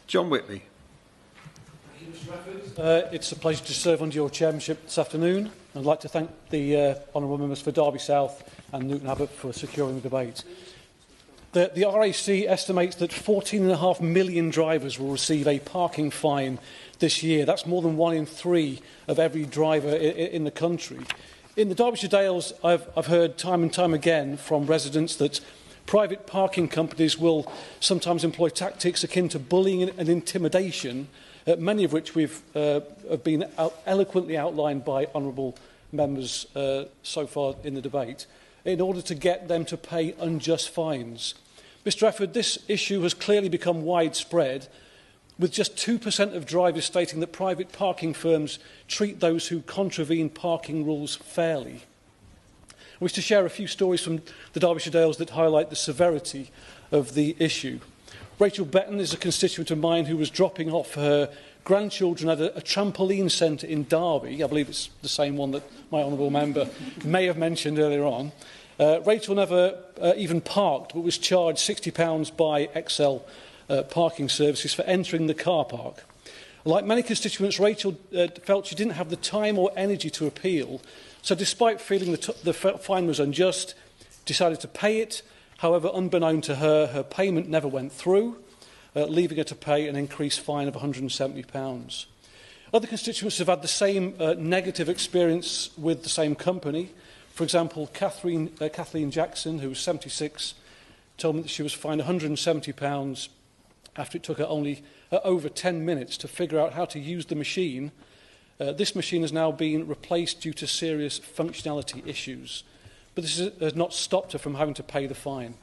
John Whitley. It's a pleasure to serve under your chairmanship this afternoon. I'd like to thank the honourable members for Derby South and Newton Abbot for securing the debate. The RAC estimates that 14.5 million drivers will receive a parking fine this year. That's more than 1 in 3 of every driver in the country. In the Derbyshire Dales, I've heard time and time again from residents that private parking companies will sometimes employ tactics akin to bullying and intimidation, many of which have been eloquently outlined by honourable members so far in the debate, in order to get them to pay unjust fines. Mr Efford, this issue has clearly become widespread, with just 2% of drivers stating that private parking firms treat those who contravene parking rules fairly. I wish to share a few stories from the Derbyshire Dales that highlight the severity of the issue. Rachel Betton is a constituent of mine who was dropping off her grandchildren at a trampoline centre in Derby. I believe it's the same one that my honourable member may have mentioned earlier on. Rachel never even parked, but was charged £60 by XL Parking Services for entering the car park. Like many constituents, Rachel felt she didn't have the time or energy to appeal, so despite feeling the fine was unjust, decided to pay it. However, unbeknown to her, her payment never went through, leaving her to pay an increased fine of £170. Other constituents have had the same negative experience with the same company. For example, Kathleen Jackson, who was 76, told me that she was fined £170 after it took her only over 10 minutes to figure out how to use the machine. This machine has now been replaced due to serious functionality issues, but this has not stopped her from having to pay the fine.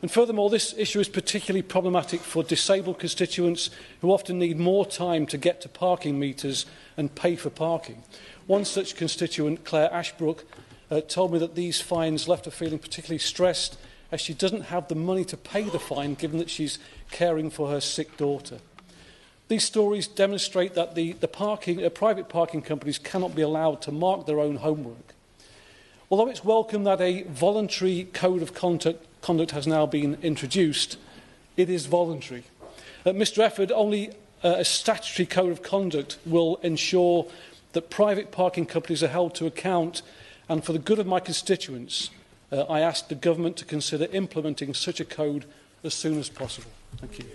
And furthermore, this issue is particularly problematic for disabled constituents who often need more time to get to parking meters and pay for parking. One such constituent, Claire Ashbrook, told me that these fines left her feeling particularly stressed, as she doesn't have the money to pay the fine given that she's caring for her sick daughter. These stories demonstrate that private parking companies cannot be allowed to mark their own homework. Although it's welcome that a voluntary code of conduct has now been introduced, it is voluntary. Mr Efford, only a statutory code of conduct will ensure that private parking companies are held to account, and for the good of my constituents, I ask the government to consider implementing such a code as soon as possible. Thank you.